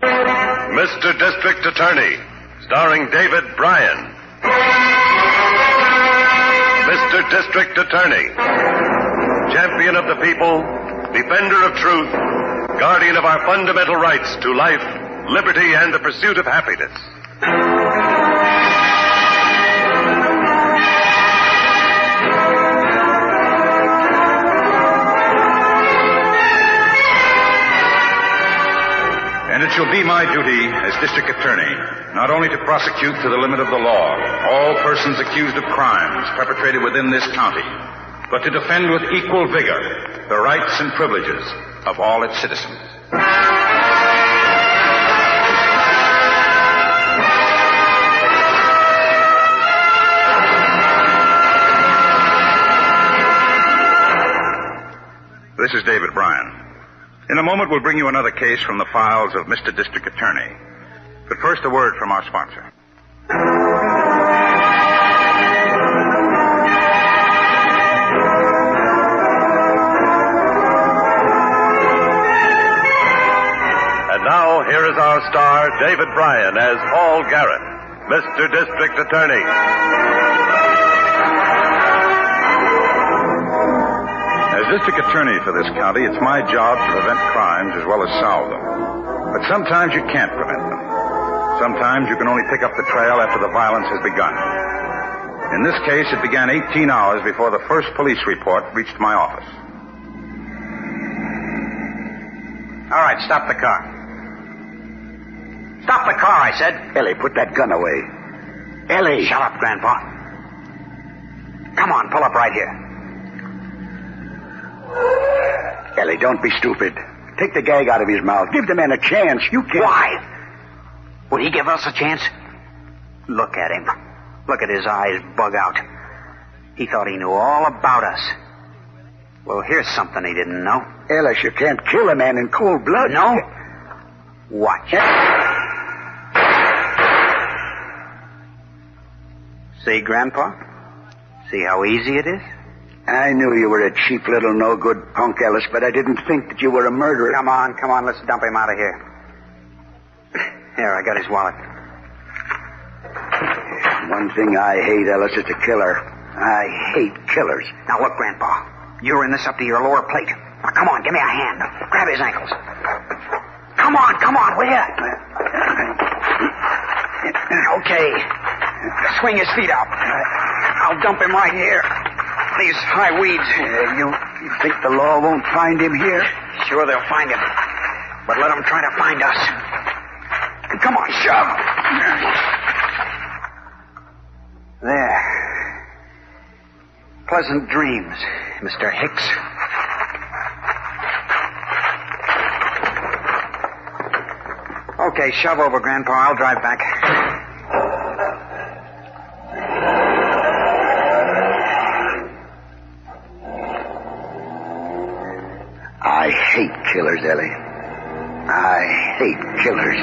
Mr. District Attorney, starring David Bryan. Mr. District Attorney, champion of the people, defender of truth, guardian of our fundamental rights to life, liberty, and the pursuit of happiness. And it shall be my duty as district attorney not only to prosecute to the limit of the law all persons accused of crimes perpetrated within this county, but to defend with equal vigor the rights and privileges of all its citizens. This is David Bryan. In a moment, we'll bring you another case from the files of Mr. District Attorney. But first, a word from our sponsor. And now, here is our star, David Bryan, as Paul Garrett, Mr. District Attorney. As district attorney for this county, it's my job to prevent crimes as well as solve them. But sometimes you can't prevent them. Sometimes you can only pick up the trail after the violence has begun. In this case, it began 18 hours before the first police report reached my office. All right, stop the car. Stop the car, I said. Ellie, put that gun away. Ellie. Shut up, Grandpa. Come on, pull up right here. Ellie, don't be stupid. Take the gag out of his mouth. Give the man a chance. You can't. Why? Would he give us a chance? Look at him. Look at his eyes bug out. He thought he knew all about us. Well, here's something he didn't know. Ellis, you can't kill a man in cold blood. No? Watch. See, Grandpa? See how easy it is? I knew you were a cheap little no-good punk, Ellis, but I didn't think that you were a murderer. Come on, let's dump him out of here. Here, I got his wallet. One thing I hate, Ellis, is a killer. I hate killers. Now, look, Grandpa. You're in this up to your lower plate. Now, come on, give me a hand. Grab his ankles. Come on, will ya? Okay. Swing his feet out. I'll dump him right here. These high weeds. You think the law won't find him here? Sure, they'll find him. But let them try to find us. Come on, shove. There. Pleasant dreams, Mr. Hicks. Okay, shove over, Grandpa. I'll drive back. I hate killers, Ellie. I hate killers.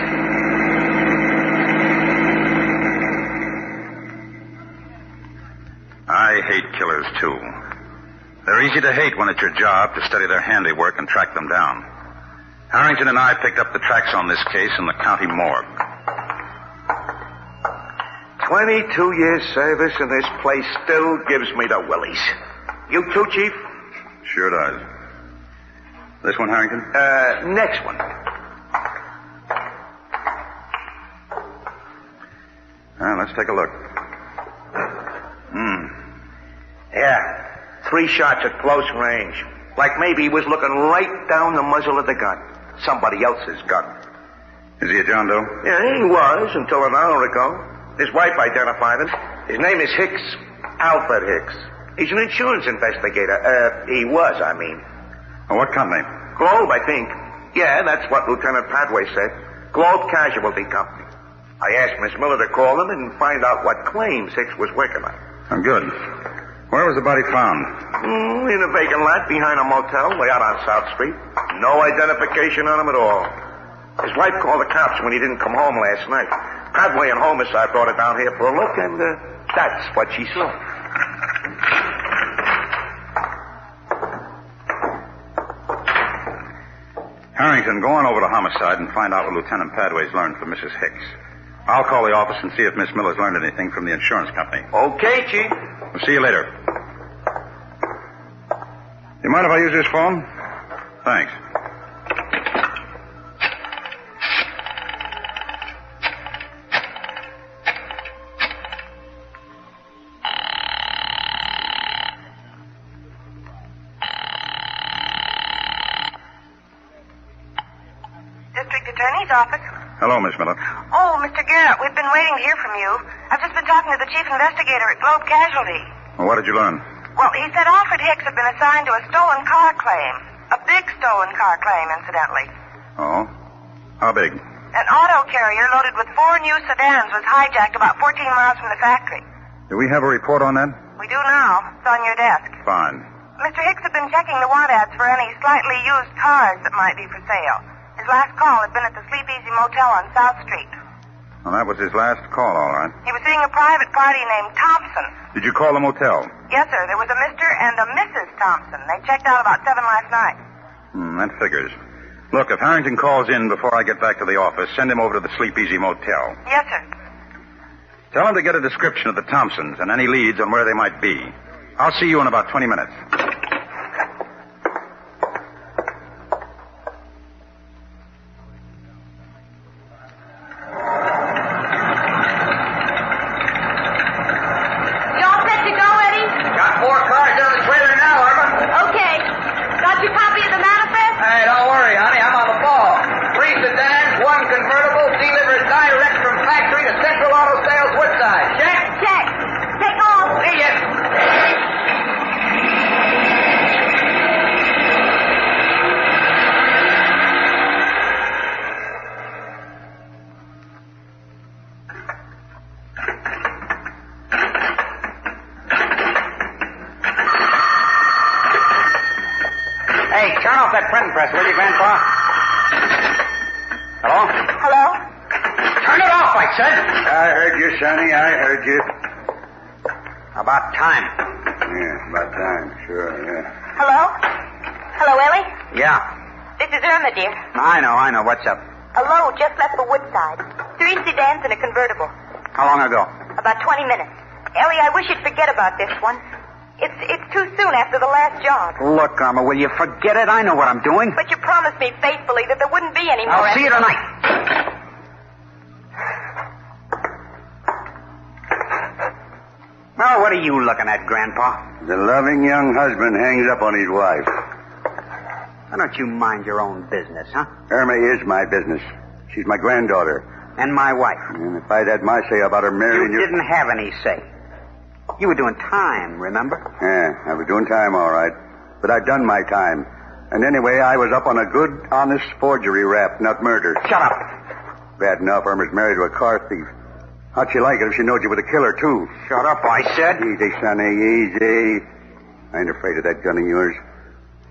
I hate killers, too. They're easy to hate when it's your job to study their handiwork and track them down. Harrington and I picked up the tracks on this case in the county morgue. 22 years service in this place still gives me the willies. You too, Chief? Sure does. This one, Harrington? Next one. Let's take a look. Yeah. 3 shots at close range. Like maybe he was looking right down the muzzle of the gun. Somebody else's gun. Is he a John Doe? Yeah, he was until an hour ago. His wife identified him. His name is Hicks. Alfred Hicks. He's an insurance investigator. He was, I mean. Oh, what company? Globe, I think. Yeah, that's what Lieutenant Padway said. Globe Casualty Company. I asked Miss Miller to call him and find out what claims Hicks was working on. Oh, good. Where was the body found? In a vacant lot behind a motel way out on South Street. No identification on him at all. His wife called the cops when he didn't come home last night. Padway and Homicide brought it down here for a look, and that's what she saw. Harrington, then go on over to homicide and find out what Lieutenant Padway's learned from Mrs. Hicks. I'll call the office and see if Miss Miller's learned anything from the insurance company. Okay, Chief. We'll see you later. You mind if I use this phone? Thanks. District Attorney's office. Hello, Miss Miller. Oh, Mr. Garrett, we've been waiting to hear from you. I've just been talking to the chief investigator at Globe Casualty. Well, what did you learn? Well, he said Alfred Hicks had been assigned to a stolen car claim. A big stolen car claim, incidentally. Oh? How big? An auto carrier loaded with 4 new sedans was hijacked about 14 miles from the factory. Do we have a report on that? We do now. It's on your desk. Fine. Mr. Hicks had been checking the want ads for any slightly used cars that might be for sale. His last call had been at the Sleep Easy Motel on South Street. Well, that was his last call, all right. He was seeing a private party named Thompson. Did you call the motel? Yes, sir. There was a Mr. and a Mrs. Thompson. They checked out about 7 last night. That figures. Look, if Harrington calls in before I get back to the office, send him over to the Sleep Easy Motel. Yes, sir. Tell him to get a description of the Thompsons and any leads on where they might be. I'll see you in about 20 minutes. Press, will you, Grandpa? Hello? Hello? Turn it off, I said. I heard you, Sonny. I heard you. About time. Yeah, about time. Sure, yeah. Hello? Hello, Ellie? Yeah. This is Irma, dear. I know. What's up? A load just left for Woodside. 3 sedans and a convertible. How long ago? About 20 minutes. Ellie, I wish you'd forget about this one. It's too soon after the last job. Look, Irma, will you forget it? I know what I'm doing. But you promised me faithfully that there wouldn't be any more. I'll see you tonight. Well, what are you looking at, Grandpa? The loving young husband hangs up on his wife. Why don't you mind your own business, huh? Irma is my business. She's my granddaughter. And my wife. And if I'd had my say about her marrying you... You didn't have any say. You were doing time, remember? Yeah, I was doing time, all right. But I'd done my time. And anyway, I was up on a good, honest forgery rap, not murder. Shut up. Bad enough Irma's married to a car thief. How'd she like it if she knowed you were the killer, too? Shut up, I said. Easy, Sonny, easy. I ain't afraid of that gun of yours.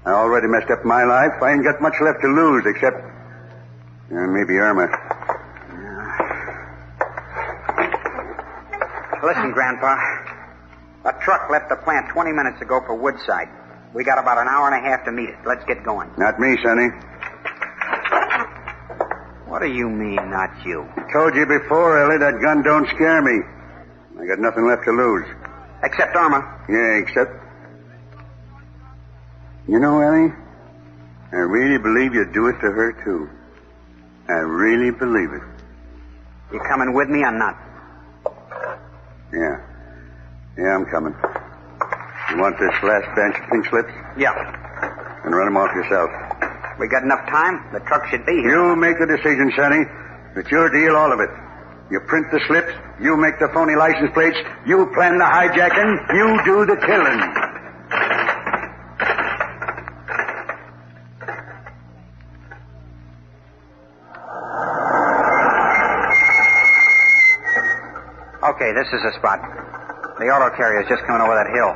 I already messed up my life. I ain't got much left to lose, except... maybe Irma. Listen, Grandpa. A truck left the plant 20 minutes ago for Woodside. We got about an hour and a half to meet it. Let's get going. Not me, Sonny. What do you mean, not you? I told you before, Ellie, that gun don't scare me. I got nothing left to lose. Except Irma. Yeah, except... You know, Ellie, I really believe you'd do it to her, too. I really believe it. You coming with me or not? Yeah. Yeah, I'm coming. You want this last batch of pink slips? Yeah. And run them off yourself. We got enough time. The truck should be here. You make the decision, Sonny. It's your deal, all of it. You print the slips. You make the phony license plates. You plan the hijacking. You do the killing. Okay, this is the spot. The auto carrier's just coming over that hill.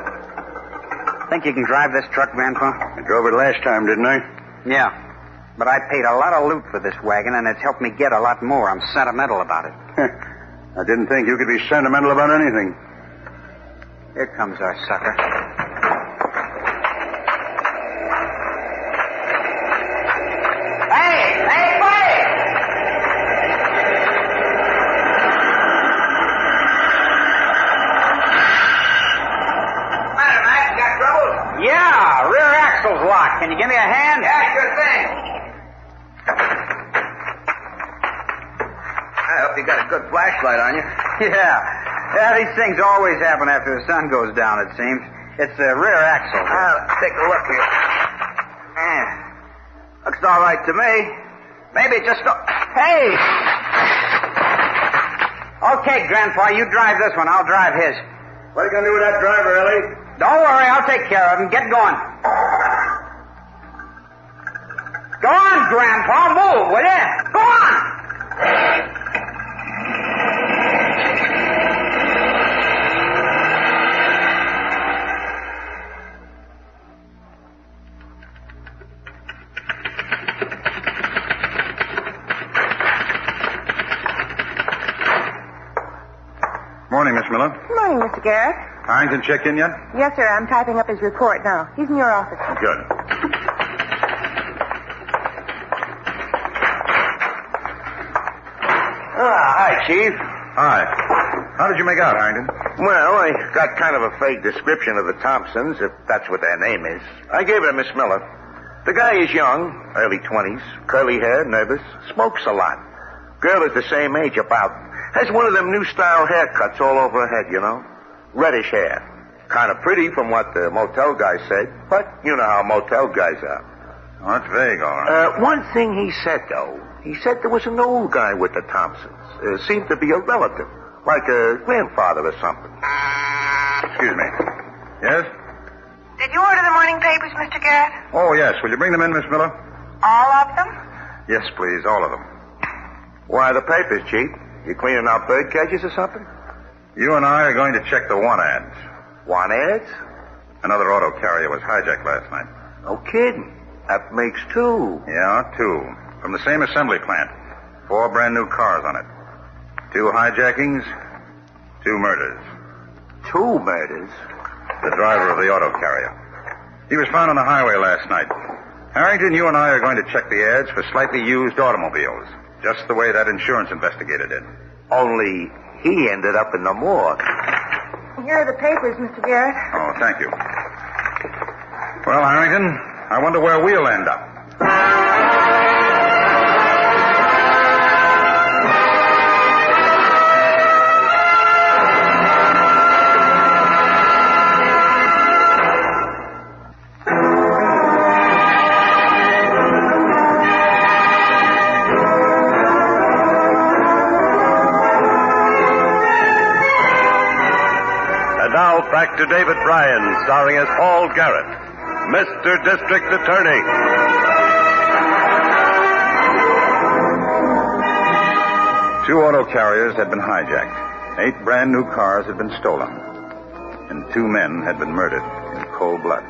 Think you can drive this truck, Grandpa? I drove it last time, didn't I? Yeah. But I paid a lot of loot for this wagon, and it's helped me get a lot more. I'm sentimental about it. I didn't think you could be sentimental about anything. Here comes our sucker. Hey! Can you give me a hand? Yeah, sure thing. I hope you got a good flashlight on you. Yeah, these things always happen after the sun goes down, it seems. It's the rear axle. I'll take a look here. Yeah. Looks all right to me. Maybe it just... Hey! Okay, Grandpa, you drive this one. I'll drive his. What are you going to do with that driver, Ellie? Don't worry, I'll take care of him. Get going. Go on, Grandpa. Move, will you? Go on! Morning, Miss Miller. Morning, Mr. Garrett. Harrington checked in yet? Yes, sir. I'm typing up his report now. He's in your office. Good. Hi, Chief. Hi. How did you make out, Harrington? Well, I got kind of a vague description of the Thompsons, if that's what their name is. I gave it to Miss Miller. The guy is young, early 20s, curly hair, nervous, smokes a lot. Girl is the same age, about. Has one of them new style haircuts all over her head, you know. Reddish hair. Kind of pretty from what the motel guy said, but you know how motel guys are. Oh, that's vague, all right. One thing he said, though. He said there was an old guy with the Thompsons. Seemed to be a relative, like a grandfather or something. Excuse me. Yes? Did you order the morning papers, Mr. Garrett? Oh, yes. Will you bring them in, Miss Miller? All of them? Yes, please. All of them. Why the papers, Chief? You cleaning out bird cages or something? You and I are going to check the want ads. Want ads? Another auto carrier was hijacked last night. No kidding. That makes two. Yeah, 2. From the same assembly plant. 4 brand new cars on it. 2 hijackings, 2 murders. 2 murders? The driver of the auto carrier. He was found on the highway last night. Harrington, you and I are going to check the ads for slightly used automobiles. Just the way that insurance investigator did. Only he ended up in the morgue. Here are the papers, Mr. Garrett. Oh, thank you. Well, Harrington, I wonder where we'll end up. Back to David Bryan, starring as Paul Garrett, Mr. District Attorney. Two auto carriers had been hijacked. 8 brand new cars had been stolen. And 2 men had been murdered in cold blood.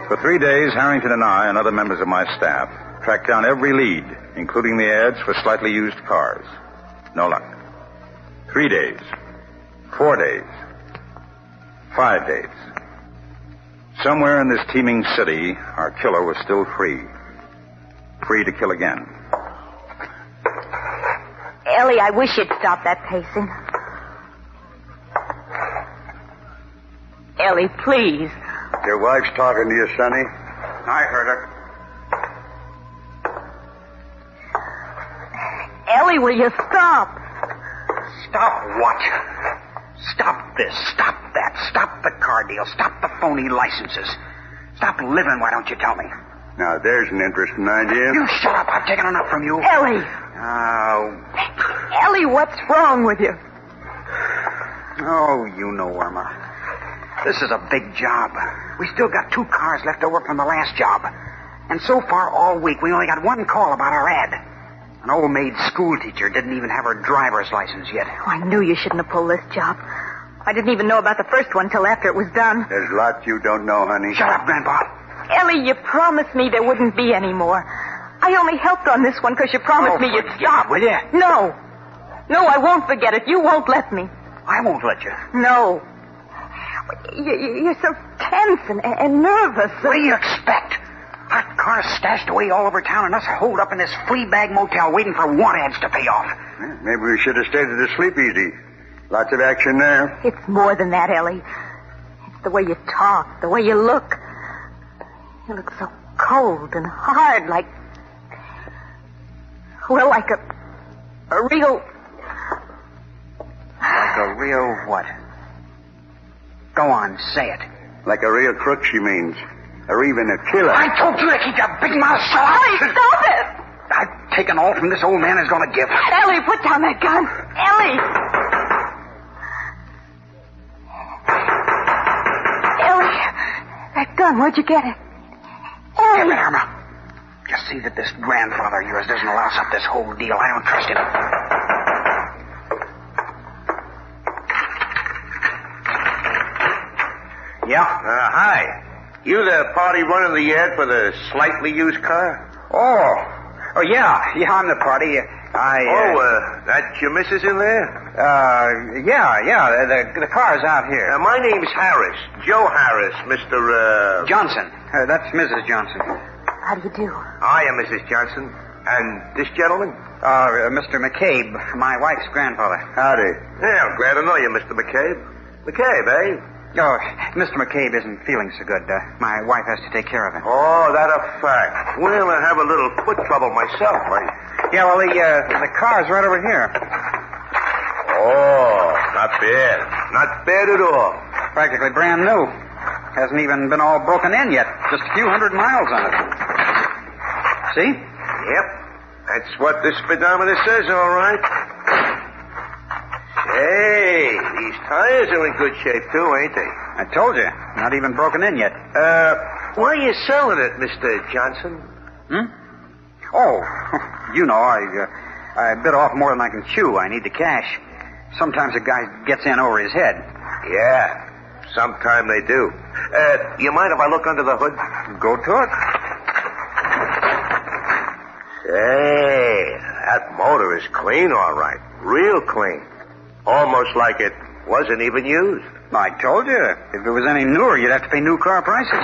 For 3 days, Harrington and I and other members of my staff tracked down every lead, including the ads for slightly used cars. No luck. 3 days. 4 days. 5 days. Somewhere in this teeming city, our killer was still free. Free to kill again. Ellie, I wish you'd stop that pacing. Ellie, please. Your wife's talking to you, Sonny. I heard her. Ellie, will you stop? Stop what? Stop this. Stop that. Stop the car deal. Stop the phony licenses. Stop living, why don't you tell me? Now, there's an interesting idea. You shut up. I've taken enough from you. Ellie. Oh. Ellie, what's wrong with you? Oh, you know, Irma. This is a big job. We still got 2 cars left over from the last job. And so far all week, we only got 1 call about our ad. An old maid school teacher didn't even have her driver's license yet. Oh, I knew you shouldn't have pulled this job. I didn't even know about the first one till after it was done. There's lots you don't know, honey. Shut up, Grandpa. Ellie, you promised me there wouldn't be any more. I only helped on this one because you promised me you'd stop. Will you? No. No, I won't forget it. You won't let me. I won't let you. No. You're so tense and nervous. What do you expect? Our car's stashed away all over town and us holed up in this flea bag motel waiting for want ads to pay off. Well, maybe we should have stayed at the Sleepeasy. Lots of action there. It's more than that, Ellie. It's the way you talk, the way you look. You look so cold and hard, like a real... Like a real what? Go on, say it. Like a real crook, she means. Or even a killer. I told you to keep your big mouth shut. Ellie, stop it! I've taken all from this old man is going to give. Ellie, put down that gun. Ellie! Ellie, that gun, where'd you get it? Ellie! Give it, Irma. Just see that this grandfather of yours doesn't louse up this whole deal. I don't trust him. Yeah? Hi. You the party running the ad for the slightly used car? Oh, yeah, I'm the party. That's your missus in there? Yeah, the car's out here. My name's Harris. Joe Harris, Mr. Johnson. That's Mrs. Johnson. How do you do? Hiya, Mrs. Johnson. And this gentleman? Mr. McCabe, my wife's grandfather. Howdy. Yeah, I'm glad to know you, Mr. McCabe. McCabe, eh? Oh, Mr. McCabe isn't feeling so good. My wife has to take care of him. Oh, that a fact. Well, I have a little foot trouble myself, right? Yeah, well, the car's right over here. Oh, not bad. Not bad at all. Practically brand new. Hasn't even been all broken in yet. Just a few hundred miles on it. See? Yep. That's what the speedometer says, all right. Hey, these tires are in good shape, too, ain't they? I told you. Not even broken in yet. Why are you selling it, Mr. Johnson? Oh, you know, I bit off more than I can chew. I need the cash. Sometimes a guy gets in over his head. Yeah, sometime they do. You mind if I look under the hood? Go to it. Say, that motor is clean, all right. Real clean. Almost like it wasn't even used. I told you. If it was any newer, you'd have to pay new car prices.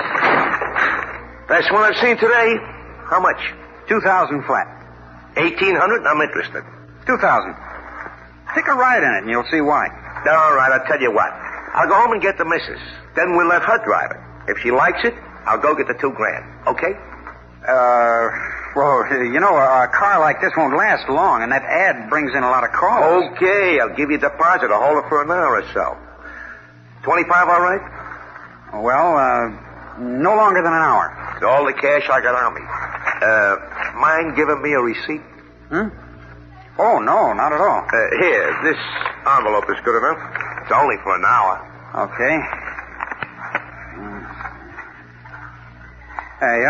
Best one I've seen today. How much? 2,000 flat. 1,800? I'm interested. 2,000. Take a ride in it, and you'll see why. All right, I'll tell you what. I'll go home and get the missus. Then we'll let her drive it. If she likes it, I'll go get the $2,000. Okay? Well, you know, a car like this won't last long, and that ad brings in a lot of calls. Okay, I'll give you a deposit. I'll hold it for an hour or so. 25, all right? Well, no longer than an hour. It's all the cash I got on me. Mind giving me a receipt? Oh, no, not at all. Here, this envelope is good enough. It's only for an hour. Okay. Hey,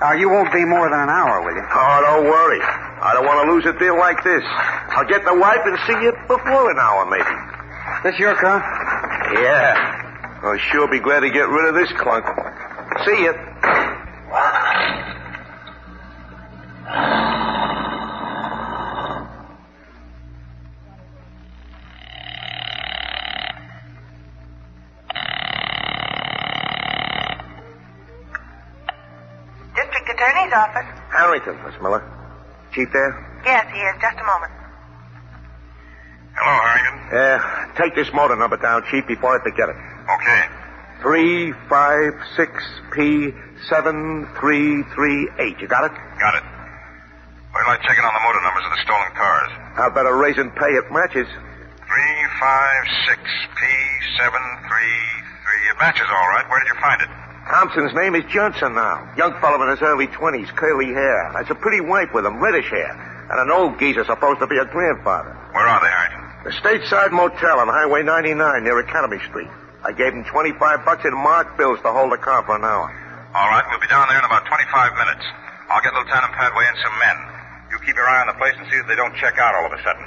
Now, you won't be more than an hour, will you? Oh, don't worry. I don't want to lose a deal like this. I'll get the wife and see you before an hour, maybe. This your car? Yeah. I'll sure be glad to get rid of this clunk. See you. Attorney's office. Harrington, Miss Miller. Chief there? Yes, he is. Just a moment. Hello, Harrington. Take this motor number down, Chief, before I forget it. Okay. 356P7338. You got it? Got it. Wait till I check in on the motor numbers of the stolen cars. How about a raise and pay? It matches. 356P733. It matches all right. Where did you find it? Thompson's name is Johnson now. Young fellow in his early 20s, curly hair. That's a pretty wife with him, reddish hair. And an old geezer supposed to be a grandfather. Where are they, Harrington? The Stateside Motel on Highway 99 near Academy Street. I gave him $25 in marked bills to hold the car for an hour. All right, we'll be down there in about 25 minutes. I'll get Lieutenant Padway and some men. You keep your eye on the place and see that they don't check out all of a sudden.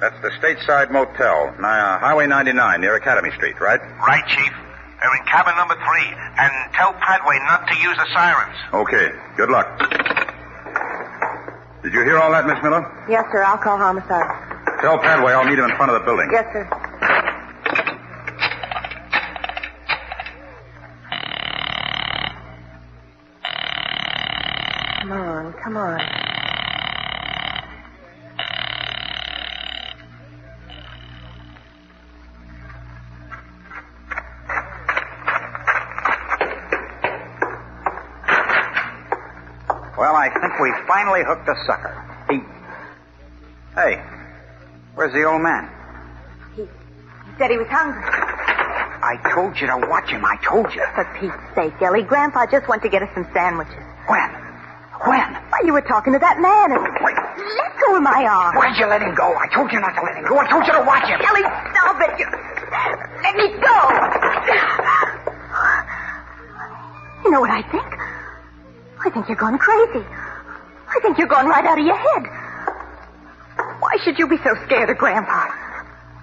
That's the Stateside Motel, Highway 99 near Academy Street, right? Right, Chief. They're in cabin number 3. And tell Padway not to use the sirens. Okay. Good luck. Did you hear all that, Miss Miller? Yes, sir. I'll call homicide. Tell Padway I'll meet him in front of the building. Yes, sir. Come on. I think we finally hooked a sucker. Hey, where's the old man? He said he was hungry. I told you to watch him. I told you. For Pete's sake, Ellie, Grandpa just went to get us some sandwiches. When? Why, you were talking to that man. Wait. Let go of my arm. Why'd you let him go? I told you not to let him go. I told you to watch him. Ellie, stop it. Let me go. You know what I think? I think you're gone crazy. I think you're gone right out of your head. Why should you be so scared of Grandpa?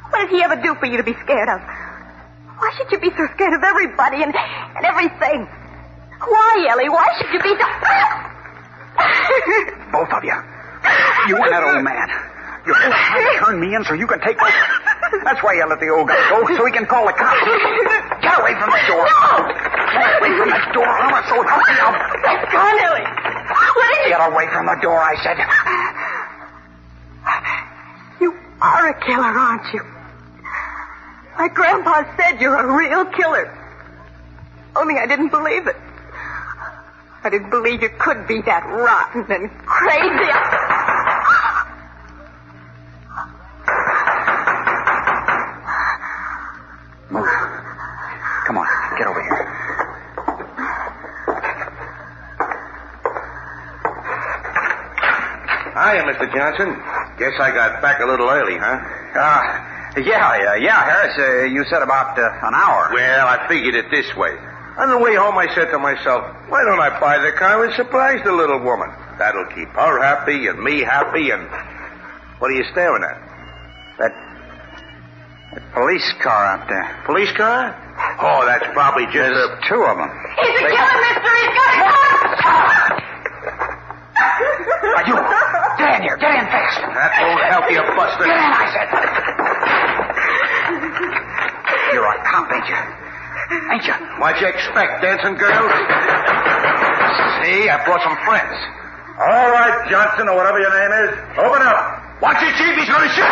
What did he ever do for you to be scared of? Why should you be so scared of everybody and everything? Why, Ellie? Why should you be so... Both of you. You and that old man. You're both trying to turn me in so you can take over. That's why you let the old guy go, so he can call the cops. Get away from the door. No! Get away from the door, Mama, so help me out. That's gone, Ellie. What is it? Get away from the door, I said. You are a killer, aren't you? Like Grandpa said, you're a real killer. Only I didn't believe it. I didn't believe you could be that rotten and crazy. Move. Come on, get over here. Hiya, Mr. Johnson. Guess I got back a little early, huh? Yeah, Harris. You said about an hour. Well, I figured it this way. On the way home, I said to myself, why don't I buy the car and surprise the little woman? That'll keep her happy and me happy and... What are you staring at? That police car out there. Police car? Oh, that's probably just There's two of them. He's a killer, mister. He's got a gun. You, get in here. Get in fast. That won't help you, Buster. Get in, I said. You're a cop, ain't you? Ain't you? What'd you expect, dancing girl? See, I brought some friends. All right, Johnson, or whatever your name is. Open up. Watch it, Chief. He's going to shoot.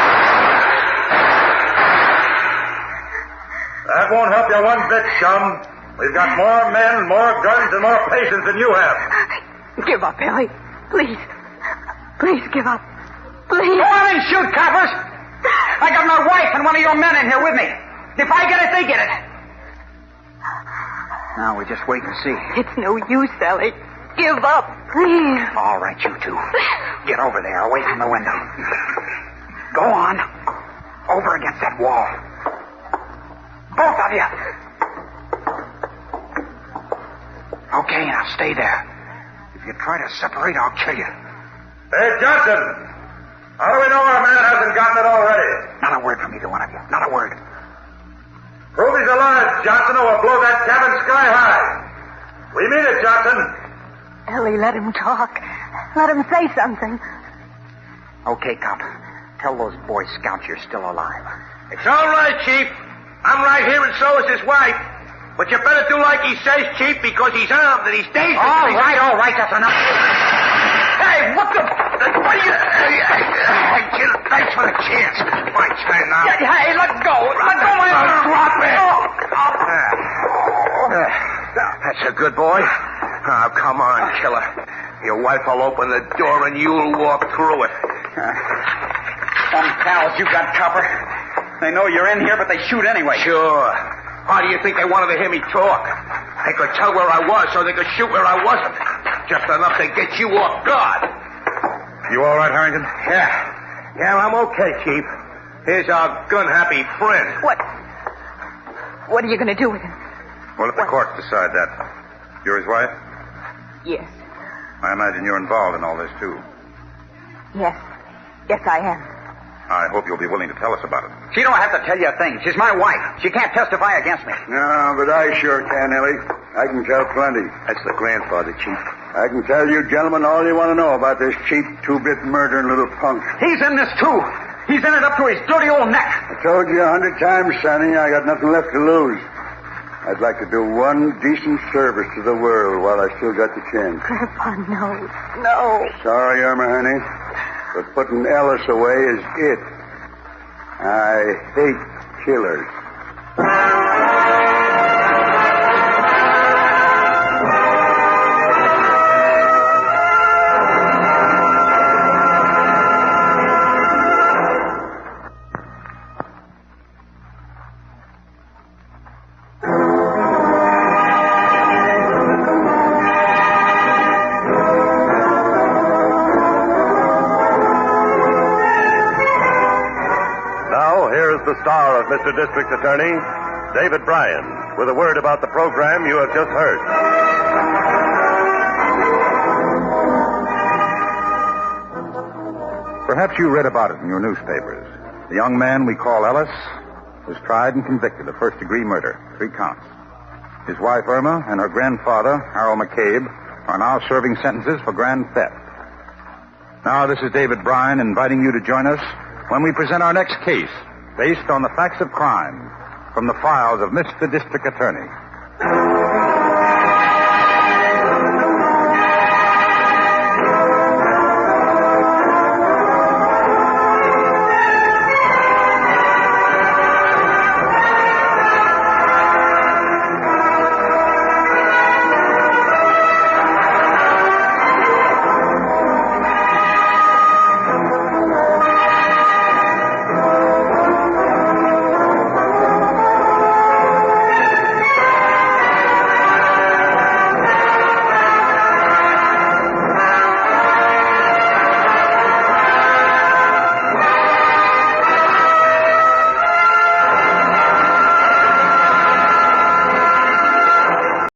That won't help you one bit, chum. We've got more men, more guns, and more patience than you have. Give up, Ellie. Please. Please give up. Please. Go on and shoot, coppers. I got my wife and one of your men in here with me. If I get it, they get it. Now we just wait and see. It's no use, Ellie. Give up, please. All right, you two. Get over there, away from the window. Go on. Over against that wall. Both of you. Okay, now stay there. If you try to separate, I'll kill you. Hey, Johnson. How do we know our man hasn't gotten it already? Not a word from either one of you. Not a word. Prove he's alive, Johnson, or we'll blow that cabin sky high. We mean it, Johnson. Ellie, let him talk. Let him say something. Okay, cop. Tell those Boy Scouts you're still alive. It's all right, Chief. I'm right here, and so is his wife. But you better do like he says, Chief, because he's armed and he's dangerous. All right, that's enough. Hey, what the... What are you... Thanks for the chance. My turn now. Hey, let go. Let go, my Drop it. That's a good boy. Oh, come on, killer. Your wife will open the door and you'll walk through it. Some pals you got, copper. They know you're in here, but they shoot anyway. Sure. How do you think they wanted to hear me talk? They could tell where I was so they could shoot where I wasn't. Just enough to get you off guard. You all right, Harrington? Yeah, I'm okay, Chief. Here's our gun-happy friend. What are you going to do with him? Well, let the court decide that. You're his wife? Yes. I imagine you're involved in all this, too. Yes. Yes, I am. I hope you'll be willing to tell us about it. She don't have to tell you a thing. She's my wife. She can't testify against me. No, but I sure can, Ellie. I can tell plenty. That's the grandfather, Chief. I can tell you gentlemen all you want to know about this cheap two-bit murdering little punk. He's in this, too. He's in it up to his dirty old neck. I told you 100 times, Sonny, I got nothing left to lose. I'd like to do one decent service to the world while I still got the chance. Grandpa, no. No. Sorry, Irma, honey, but putting Ellis away is it. I hate killers. is the star of Mr. District Attorney, David Bryan, with a word about the program you have just heard. Perhaps you read about it in your newspapers. The young man we call Ellis was tried and convicted of first-degree murder, 3 counts. His wife, Irma, and her grandfather, Harold McCabe, are now serving sentences for grand theft. Now, this is David Bryan inviting you to join us when we present our next case based on the facts of crime from the files of Mr. District Attorney.